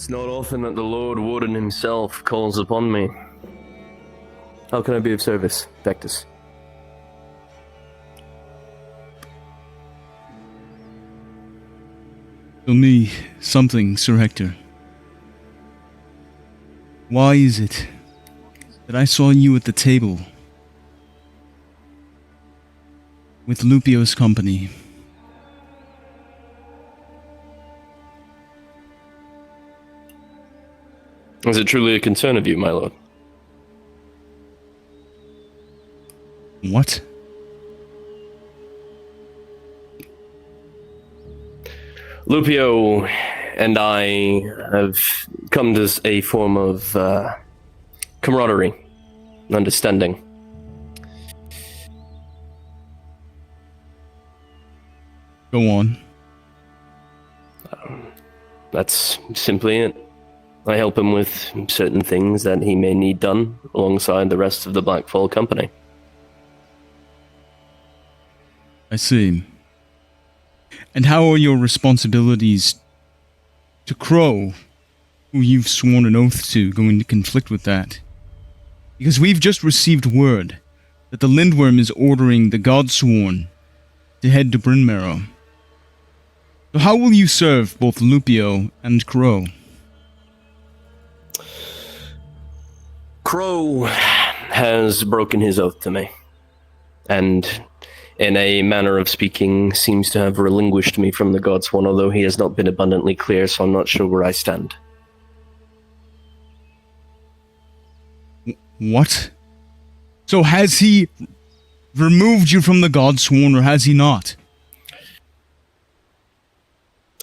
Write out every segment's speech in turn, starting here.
It's not often that the Lord Warden himself calls upon me. How can I be of service, Vectus? Tell me something, Sir Hector. Why is it that I saw you at the table with Lupio's company? Is it truly a concern of you, my lord? What? Lupio and I have come to a form of camaraderie, understanding. Go on. That's simply it. I help him with certain things that he may need done alongside the rest of the Blackfall Company. I see. And how are your responsibilities to Crow, who you've sworn an oath to, going to conflict with that? Because we've just received word that the Lindworm is ordering the Godsworn to head to Bryn Marrow. So how will you serve both Lupio and Crow? Crow has broken his oath to me, and in a manner of speaking, seems to have relinquished me from the Godsworn, although he has not been abundantly clear, so I'm not sure where I stand. What? So has he removed you from the Godsworn, or has he not?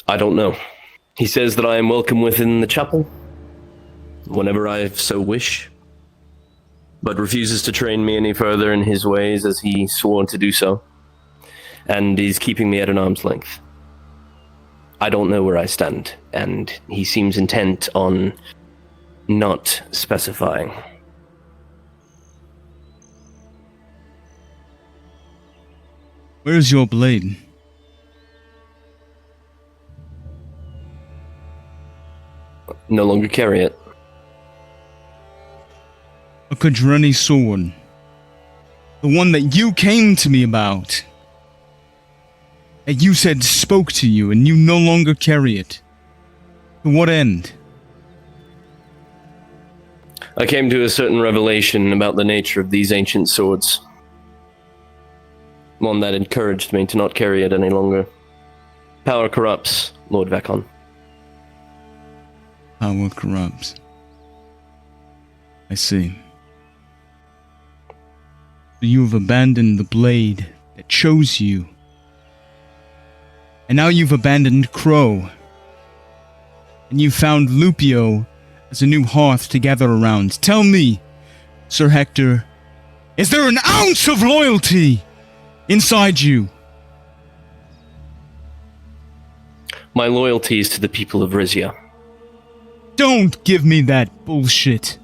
I don't know. He says that I am welcome within the chapel, whenever I so wish, but refuses to train me any further in his ways as he swore to do so, and he's keeping me at an arm's length. I don't know where I stand, and he seems intent on not specifying. Where's your blade? No longer carry it. A Quadreni sword. The one that you came to me about. That you said spoke to you, and you no longer carry it. To what end? I came to a certain revelation about the nature of these ancient swords. One that encouraged me to not carry it any longer. Power corrupts, Lord Vecon. Power corrupts. I see. So you have abandoned the blade that chose you. And now you've abandoned Crow. And you've found Lupio as a new hearth to gather around. Tell me, Sir Hector, is there an ounce of loyalty inside you? My loyalty is to the people of Rizia. Don't give me that bullshit.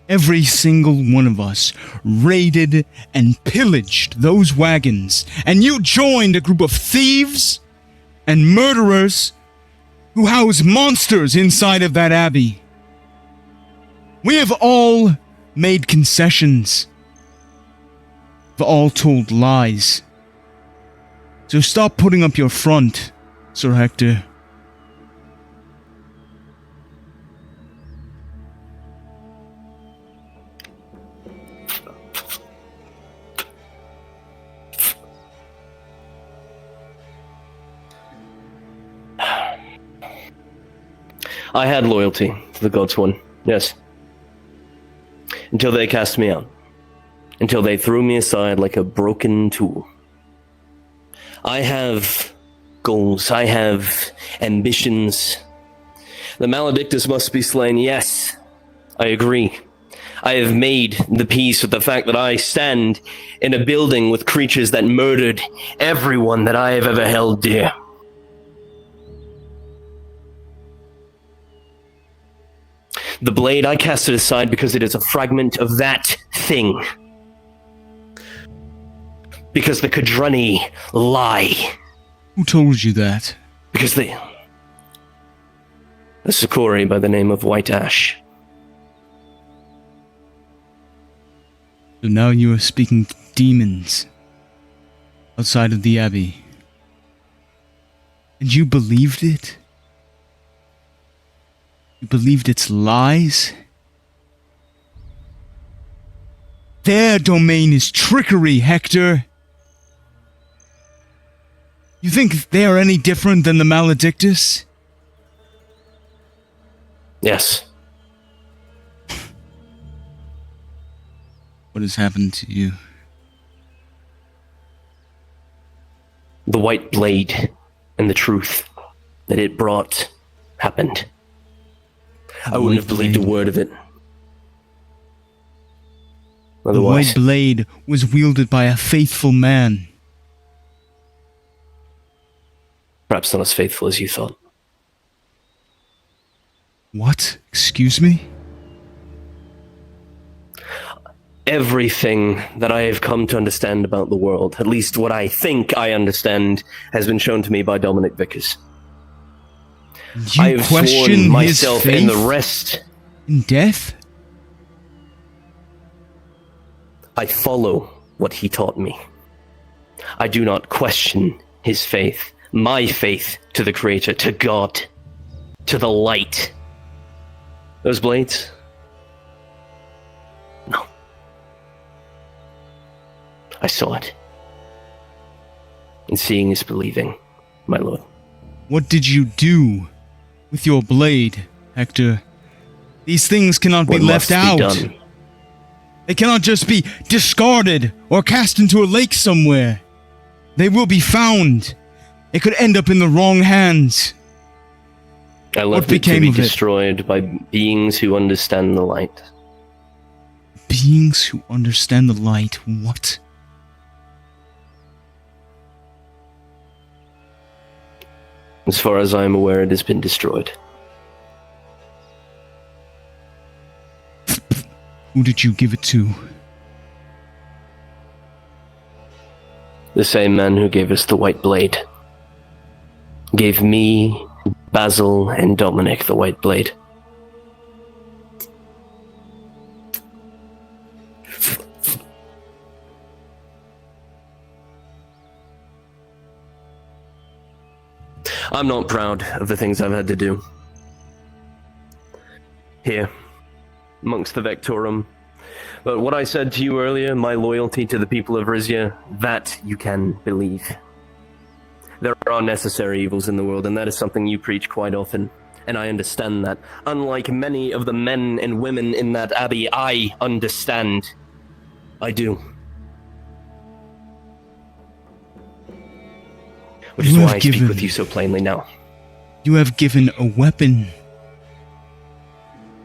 Every single one of us raided and pillaged those wagons, and you joined a group of thieves and murderers who house monsters inside of that abbey. We have all made concessions. We've all told lies. So stop putting up your front, Sir Hector. I had loyalty to the Godsworn, yes. Until they cast me out. Until they threw me aside like a broken tool. I have goals, I have ambitions. The Maledictus must be slain, yes. I agree. I have made the peace with the fact that I stand in a building with creatures that murdered everyone that I have ever held dear. The blade, I cast it aside because it is a fragment of that thing. Because the Quadreni lie. Who told you that? Because the Sakori by the name of White Ash. So now you are speaking to demons outside of the Abbey. And you believed it? You believed its lies? Their domain is trickery, Hector. You think they are any different than the Maledictus? Yes. What has happened to you? The white blade and the truth that it brought happened. I wouldn't have believed a word of it. The white blade was wielded by a faithful man. Perhaps not as faithful as you thought. What? Excuse me? Everything that I have come to understand about the world, at least what I think I understand, has been shown to me by Dominic Vickers. You I have sworn myself and the rest in death? I follow what he taught me. I do not question his faith, my faith to the Creator, to God, to the light. Those blades? No. I saw it. And seeing is believing, my lord. What did you do with your blade, Hector? These things cannot be left out. Done. They cannot just be discarded or cast into a lake somewhere. They will be found. It could end up in the wrong hands. I left it to be destroyed by beings who understand the light. Beings who understand the light? What? As far as I am aware, it has been destroyed. Who did you give it to? The same man who gave us the white blade. Gave me, Basil, and Dominic the white blade. I'm not proud of the things I've had to do. Here, amongst the Vectorum. But what I said to you earlier, my loyalty to the people of Rizia, that you can believe. There are necessary evils in the world, and that is something you preach quite often. And I understand that. Unlike many of the men and women in that abbey, I understand. I do. Which is why I speak with you so plainly now. You have given a weapon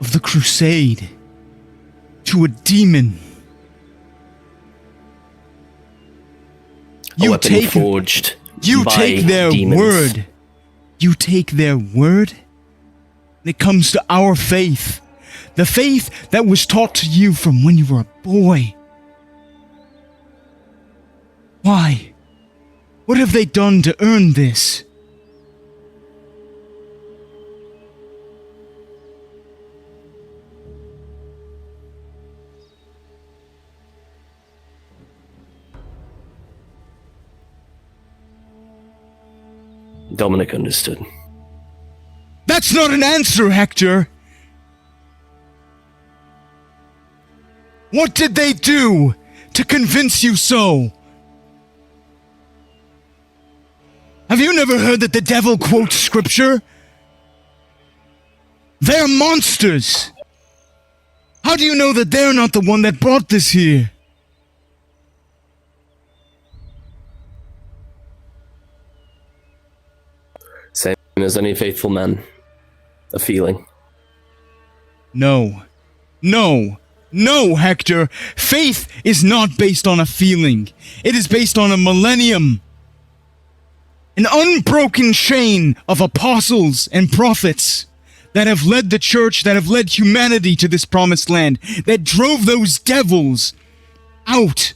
of the crusade to a demon. A weapon forged You by take their demons. word. You take their word. And it comes to our faith. The faith that was taught to you from when you were a boy. Why? What have they done to earn this? Dominic understood. That's not an answer, Hector! What did they do to convince you so? Have you never heard that the devil quotes scripture? They're monsters! How do you know that they're not the one that brought this here? Same as any faithful man. A feeling. No. No. No, Hector! Faith is not based on a feeling. It is based on a millennium. An unbroken chain of apostles and prophets that have led the church, that have led humanity to this promised land, that drove those devils out,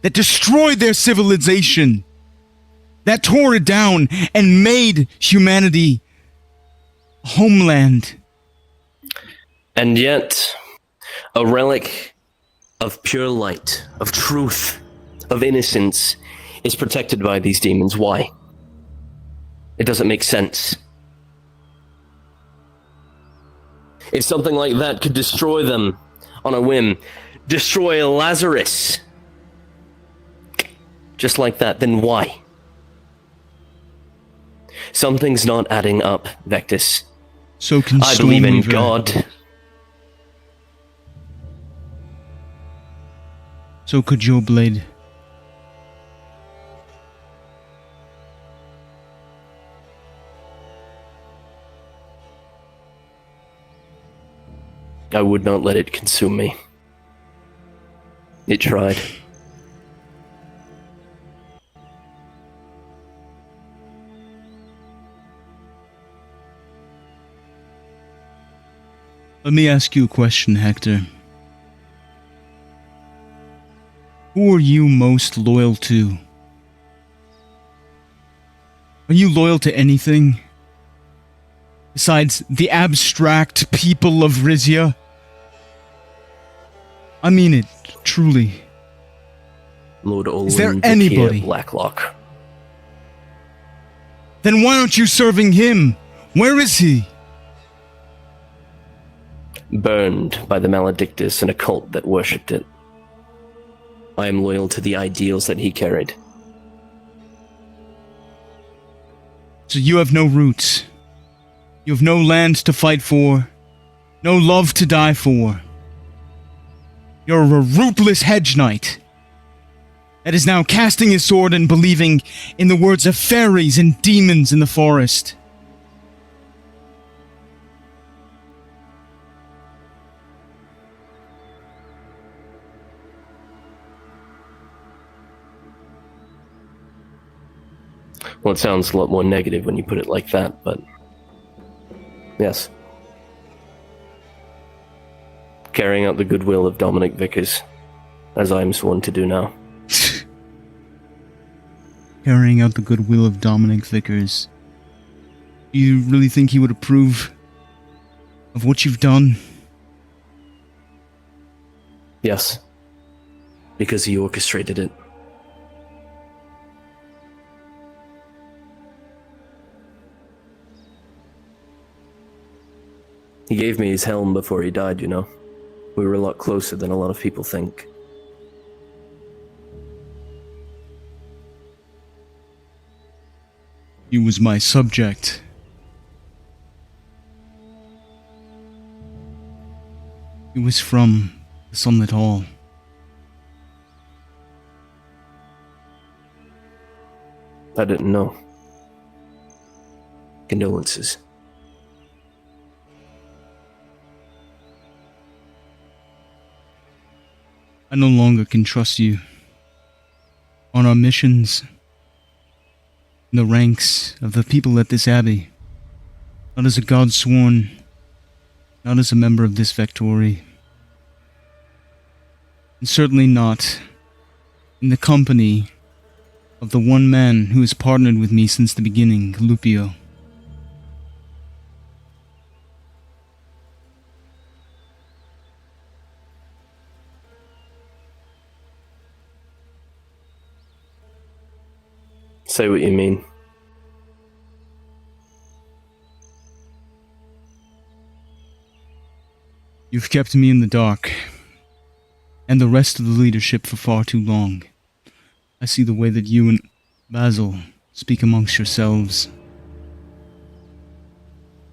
that destroyed their civilization, that tore it down and made humanity a homeland. And yet, a relic of pure light, of truth, of innocence is protected by these demons. Why? It doesn't make sense. If something like that could destroy them on a whim, destroy Lazarus, just like that, then why? Something's not adding up, Vectus. So can I believe in Stormweaver. God. So could your blade. I would not let it consume me. It tried. Let me ask you a question, Hector. Who are you most loyal to? Are you loyal to anything? Besides the abstract people of Rizia? I mean it, truly. Lord Olin, Is there Zakia, anybody? Blacklock. Then why aren't you serving him? Where is he? Burned by the Maledictus and a cult that worshipped it. I am loyal to the ideals that he carried. So you have no roots. You have no land to fight for. No love to die for. You're a rootless hedge knight that is now casting his sword and believing in the words of fairies and demons in the forest. Well, it sounds a lot more negative when you put it like that, but yes. Carrying out the goodwill of Dominic Vickers, as I am sworn to do now. Carrying out the goodwill of Dominic Vickers. Do you really think he would approve of what you've done? Yes. Because he orchestrated it. He gave me his helm before he died, you know. We were a lot closer than a lot of people think. He was my subject. He was from the Sunlit Hall. I didn't know. Condolences. I no longer can trust you. On our missions, in the ranks of the people at this abbey, not as a god sworn, not as a member of this Vectori, and certainly not in the company of the one man who has partnered with me since the beginning, Lupio. Say what you mean. You've kept me in the dark, and the rest of the leadership for far too long. I see the way that you and Basil speak amongst yourselves.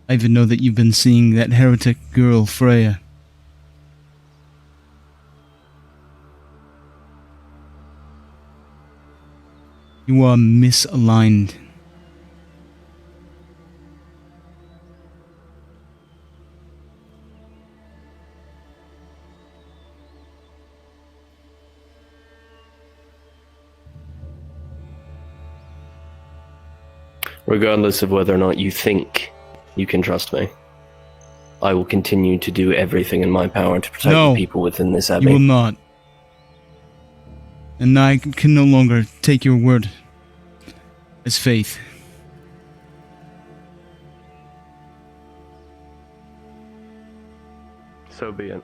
I even know that you've been seeing that heretic girl, Freya. You are misaligned. Regardless of whether or not you think you can trust me, I will continue to do everything in my power to protect No, the people within this abbey. You will not. And I can no longer take your word as faith. So be it.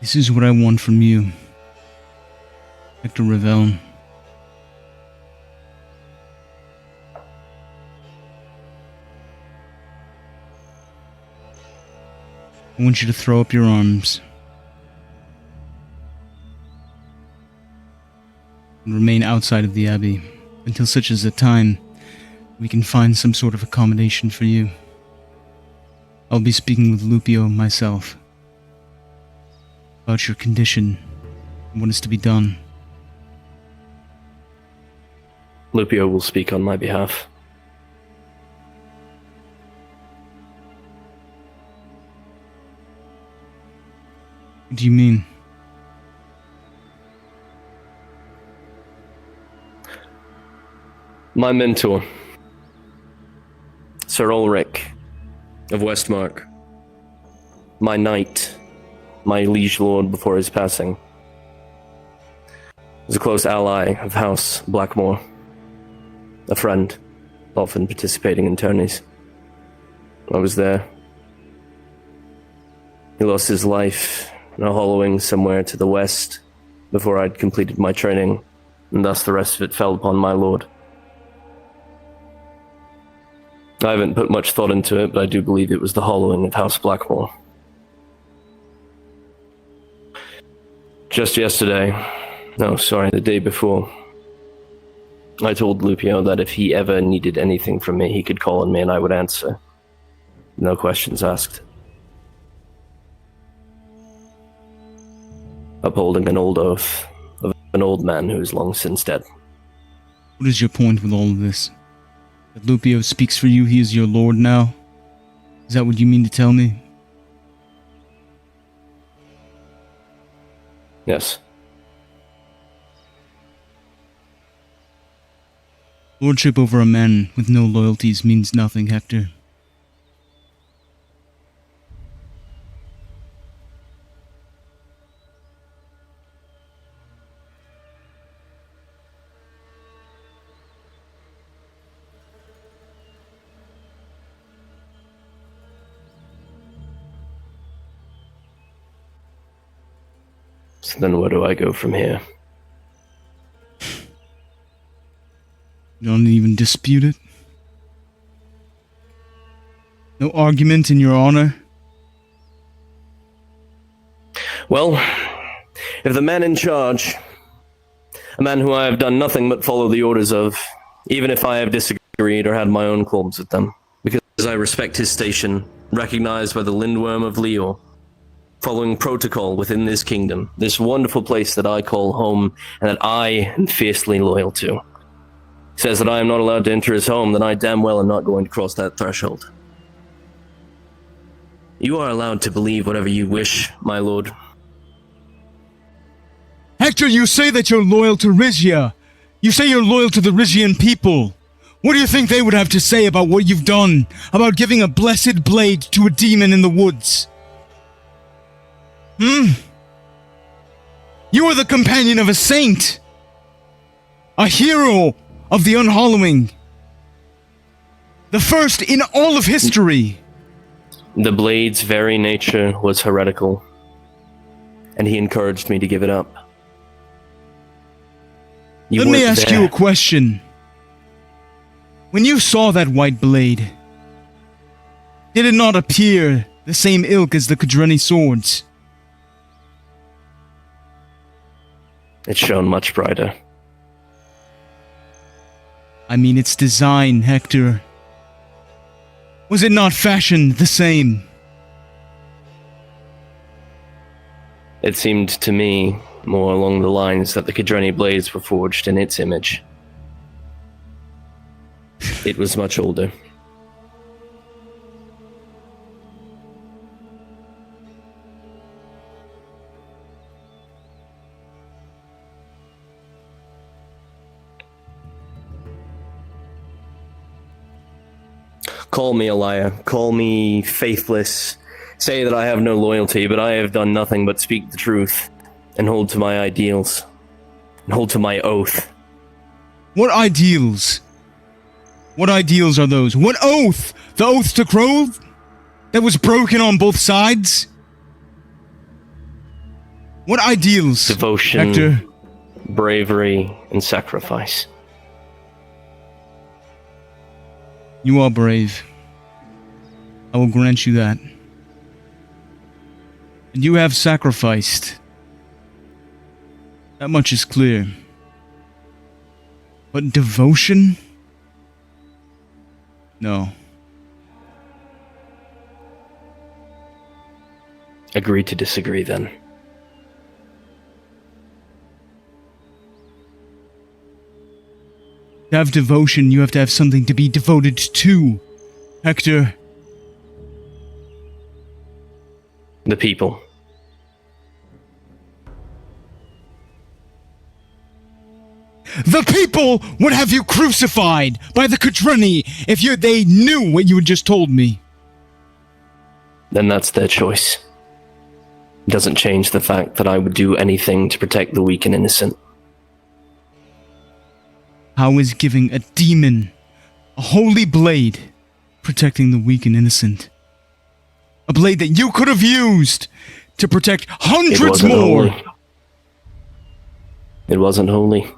This is what I want from you, Hector Ravel. I want you to throw up your arms and remain outside of the Abbey until such as a time we can find some sort of accommodation for you. I'll be speaking with Lupio myself about your condition and what is to be done. Lupio will speak on my behalf. What do you mean? My mentor, Sir Ulrich of Westmark, my knight, my liege lord before his passing, was a close ally of House Blackmore, a friend, often participating in tourneys. I was there. He lost his life in a hollowing somewhere to the west before I'd completed my training, and thus the rest of it fell upon my lord. I haven't put much thought into it, but I do believe it was the hollowing of House Blackmore. Just yesterday, the day before, I told Lupio that if he ever needed anything from me, he could call on me and I would answer. No questions asked. Upholding an old oath of an old man who is long since dead. What is your point with all of this? That Lupio speaks for you, he is your lord now? Is that what you mean to tell me? Yes. Lordship over a man with no loyalties means nothing, Hector. So then where do I go from here? You don't even dispute it? No argument in your honor? Well, if the man in charge, a man who I have done nothing but follow the orders of, even if I have disagreed or had my own qualms with them, because I respect his station, recognized by the Lindworm of Leo, following protocol within this kingdom, this wonderful place that I call home and that I am fiercely loyal to, says that I am not allowed to enter his home, then I damn well am not going to cross that threshold. You are allowed to believe whatever you wish, my lord. Hector, you say that you're loyal to Rigia. You say you're loyal to the Rigian people. What do you think they would have to say about what you've done? About giving a blessed blade to a demon in the woods? You are the companion of a saint. A hero of the unhollowing. The first in all of history. The blade's very nature was heretical, and he encouraged me to give it up. Let me ask you a question. When you saw that white blade, did it not appear the same ilk as the Kudreni swords? It shone much brighter. I mean its design, Hector. Was it not fashioned the same? It seemed to me more along the lines that the Kudreni blades were forged in its image. It was much older. Call me a liar. Call me faithless. Say that I have no loyalty, but I have done nothing but speak the truth and hold to my ideals and hold to my oath. What ideals? What ideals are those? What oath? The oath to Crove? That was broken on both sides? What ideals? Devotion, Hector? bravery, and sacrifice. You are brave. I will grant you that. And you have sacrificed. That much is clear. But devotion? No. Agree to disagree, then. To have devotion, you have to have something to be devoted to. Hector. The people. The people would have you crucified by the Kudruni if they knew what you had just told me. Then that's their choice. It doesn't change the fact that I would do anything to protect the weak and innocent. How is giving a demon a holy blade protecting the weak and innocent? A blade that you could have used to protect hundreds more! Holy. It wasn't holy.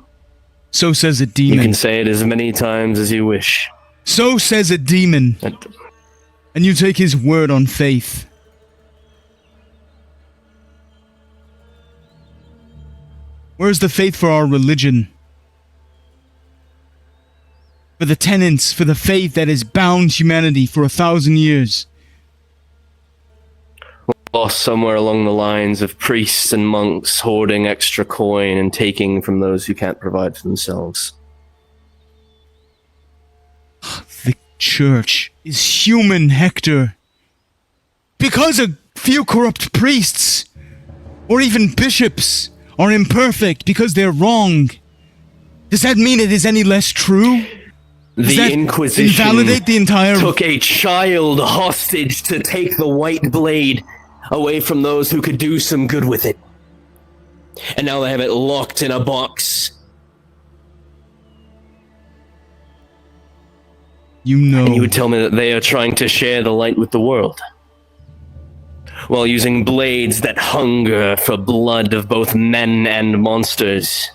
So says a demon. You can say it as many times as you wish. So says a demon. And you take his word on faith. Where's the faith for our religion? For the tenets, for the faith that has bound humanity for 1,000 years. Lost somewhere along the lines of priests and monks hoarding extra coin and taking from those who can't provide for themselves. The church is human, Hector. Because a few corrupt priests, or even bishops, are imperfect because they're wrong, does that mean it is any less true? Does The Inquisition invalidate the entire... took a child hostage to take the white blade away from those who could do some good with it. And now they have it locked in a box. You know... And you would tell me that they are trying to share the light with the world, while using blades that hunger for blood of both men and monsters,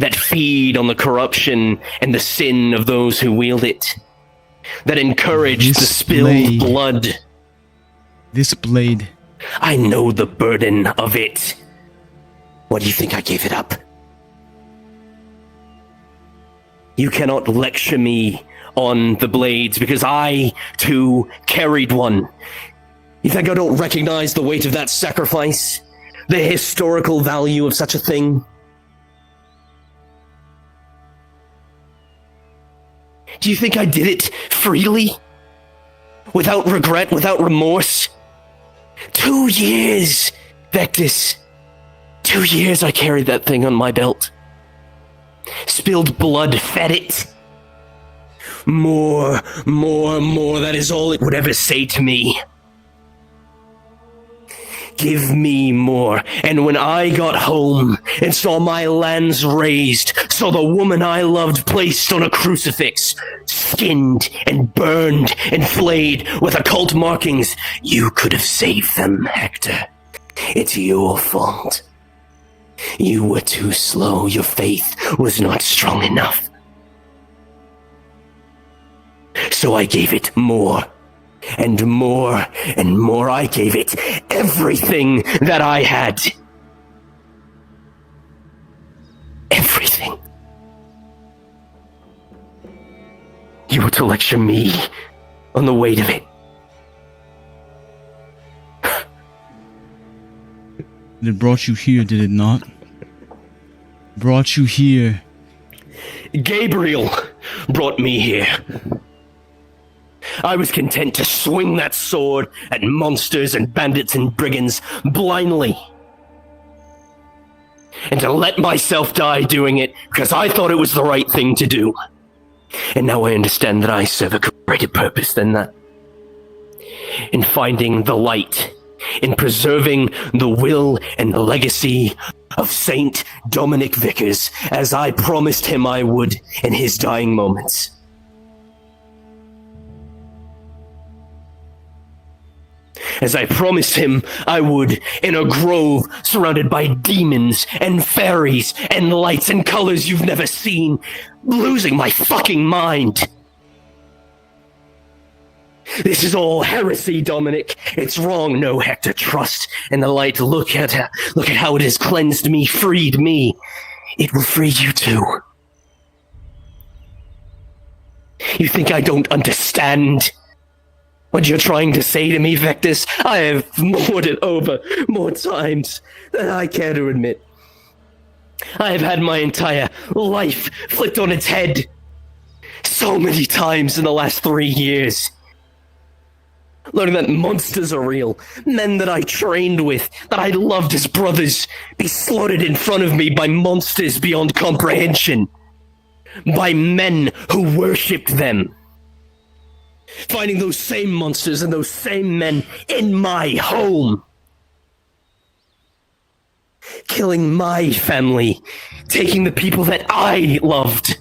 that feed on the corruption and the sin of those who wield it, that encourage the spill of blood. This blade. I know the burden of it. What do you think I gave it up? You cannot lecture me on the blades because I, too, carried one. You think I don't recognize the weight of that sacrifice? The historical value of such a thing? Do you think I did it freely? Without regret, without remorse? 2 years, Vectus. 2 years I carried that thing on my belt. Spilled blood fed it. More, that is all it would ever say to me. Give me more. And when I got home and saw my lands razed, saw the woman I loved placed on a crucifix, skinned and burned and flayed with occult markings, you could have saved them, Hector. It's your fault. You were too slow. Your faith was not strong enough. So I gave it more. And more and more. I gave it everything that I had. Everything. You were to lecture me on the weight of it. It brought you here, did it not? Brought you here. Gabriel brought me here. I was content to swing that sword at monsters and bandits and brigands blindly. And to let myself die doing it because I thought it was the right thing to do. And now I understand that I serve a greater purpose than that. In finding the light, in preserving the will and the legacy of Saint Dominic Vickers, as I promised him I would in his dying moments. As I promised him I would in a grove surrounded by demons and fairies and lights and colors you've never seen, losing my fucking mind. This is all heresy, Dominic. It's wrong. No, Hector, trust in the light. Look at how it has cleansed me, freed me. It will free you too. You think I don't understand what you're trying to say to me, Vectus? I have mulled it over more times than I care to admit. I have had my entire life flipped on its head so many times in the last 3 years. Learning that monsters are real, men that I trained with, that I loved as brothers, be slaughtered in front of me by monsters beyond comprehension. By men who worshipped them. Finding those same monsters and those same men in my home. Killing my family, taking the people that I loved.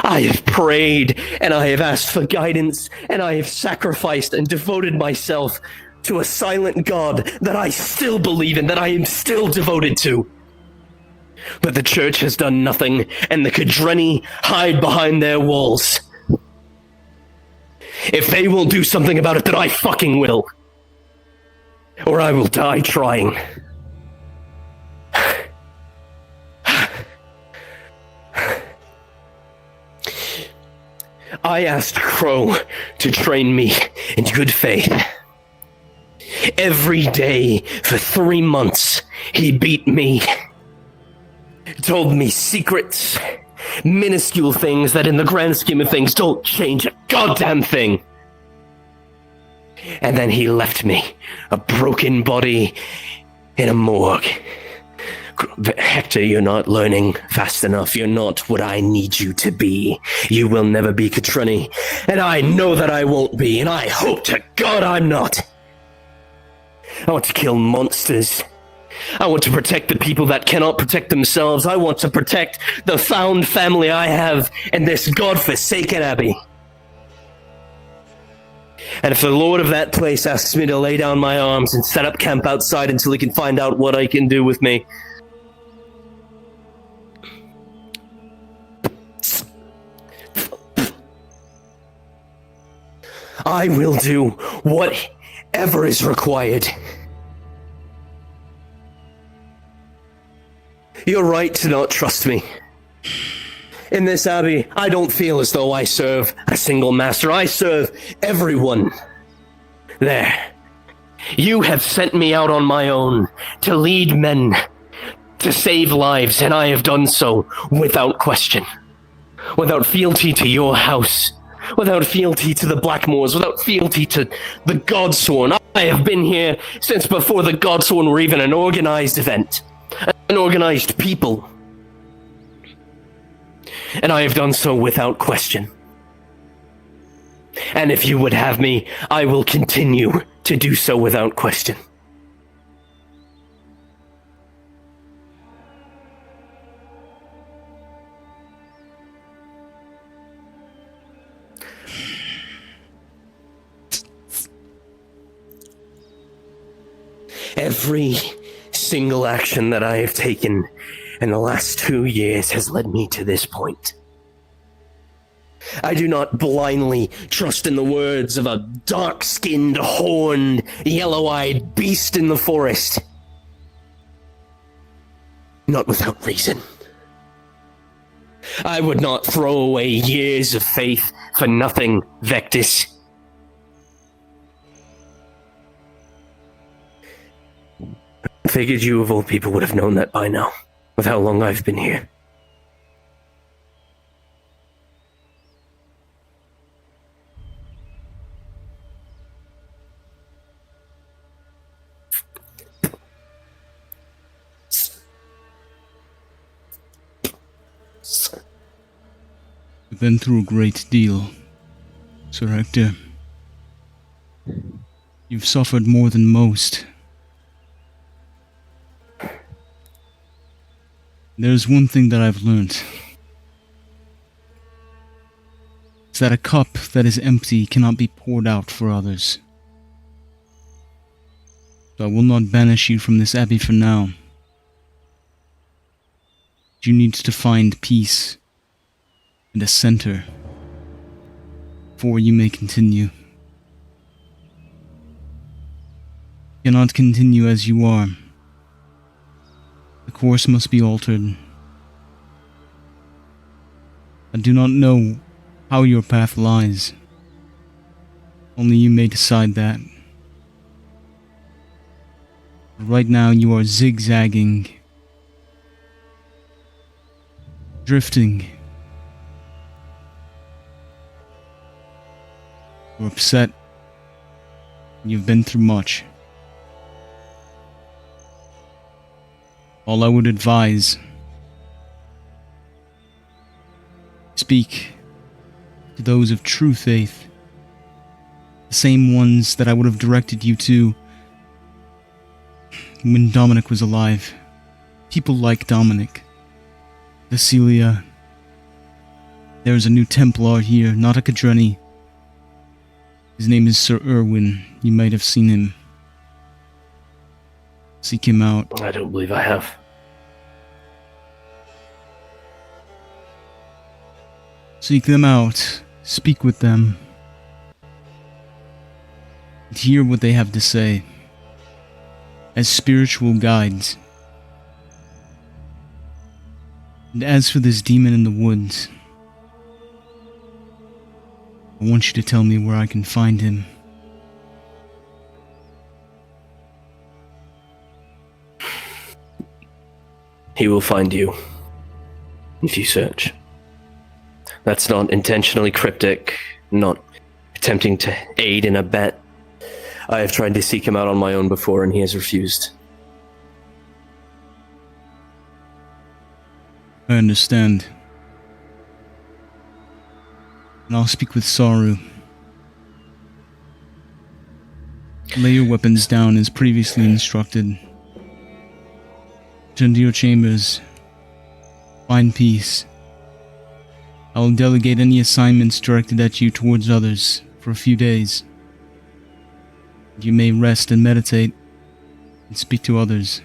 I have prayed, and I have asked for guidance, and I have sacrificed and devoted myself to a silent God that I still believe in, that I am still devoted to. But the church has done nothing, and the Kadreni hide behind their walls. If they won't do something about it, then I fucking will. Or I will die trying. I asked Crow to train me in good faith. Every day for 3 months, he beat me. Told me secrets, minuscule things that in the grand scheme of things don't change a goddamn thing. And then he left me, a broken body in a morgue. Hector, you're not learning fast enough. You're not what I need you to be. You will never be Kadreni, and I know that I won't be, and I hope to God I'm not. I want to kill monsters. I want to protect the people that cannot protect themselves. I want to protect the found family I have in this godforsaken abbey. And if the lord of that place asks me to lay down my arms and set up camp outside until he can find out what I can do with me, I will do whatever is required. You're right to not trust me. In this abbey, I don't feel as though I serve a single master. I serve everyone. There. You have sent me out on my own to lead men, to save lives, and I have done so without question. Without fealty to your house. Without fealty to the Blackmoors, without fealty to the Godsworn. I have been here since before the Godsworn were even an organized event, an organized people. And I have done so without question. And if you would have me, I will continue to do so without question. Every single action that I have taken in the last 2 years has led me to this point. I do not blindly trust in the words of a dark-skinned, horned, yellow-eyed beast in the forest. Not without reason. I would not throw away years of faith for nothing, Vectus. I figured you of all people would have known that by now, with how long I've been here. You've been through a great deal, Sir Hector. You've suffered more than most. There's one thing that I've learned. It's that a cup that is empty cannot be poured out for others. So I will not banish you from this abbey for now. You need to find peace and a center before you may continue. You cannot continue as you are. The course must be altered. I do not know how your path lies. Only you may decide that. Right now you are zigzagging, drifting. You're upset. You've been through much. All I would advise, speak to those of true faith, the same ones that I would have directed you to when Dominic was alive. People like Dominic, Vasilia. There's a new Templar here, not a Cadreni. His name is Sir Irwin. You might have seen him. Seek him out. I don't believe I have. Seek them out. Speak with them. And hear what they have to say. As spiritual guides. And as for this demon in the woods, I want you to tell me where I can find him. He will find you if you search. That's not intentionally cryptic, not attempting to aid and abet. I have tried to seek him out on my own before, and he has refused. I understand. And I'll speak with Saru. Lay your weapons down as previously instructed. Return to your chambers. Find peace. I will delegate any assignments directed at you towards others for a few days. You may rest and meditate and speak to others.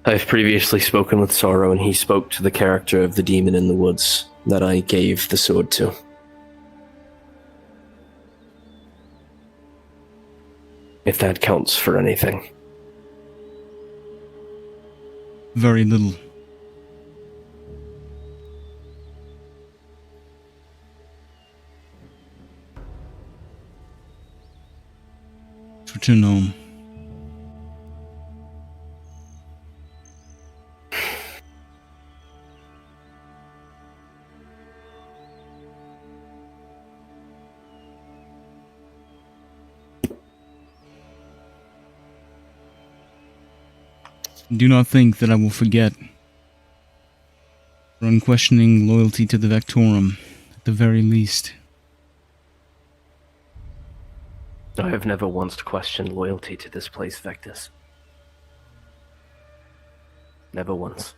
I've previously spoken with Sorrow, and he spoke to the character of the demon in the woods that I gave the sword to. If that counts for anything. Very little. Let's return home. Do not think that I will forget your unquestioning loyalty to the Vectorum, at the very least. I have never once questioned loyalty to this place, Vectus. Never once.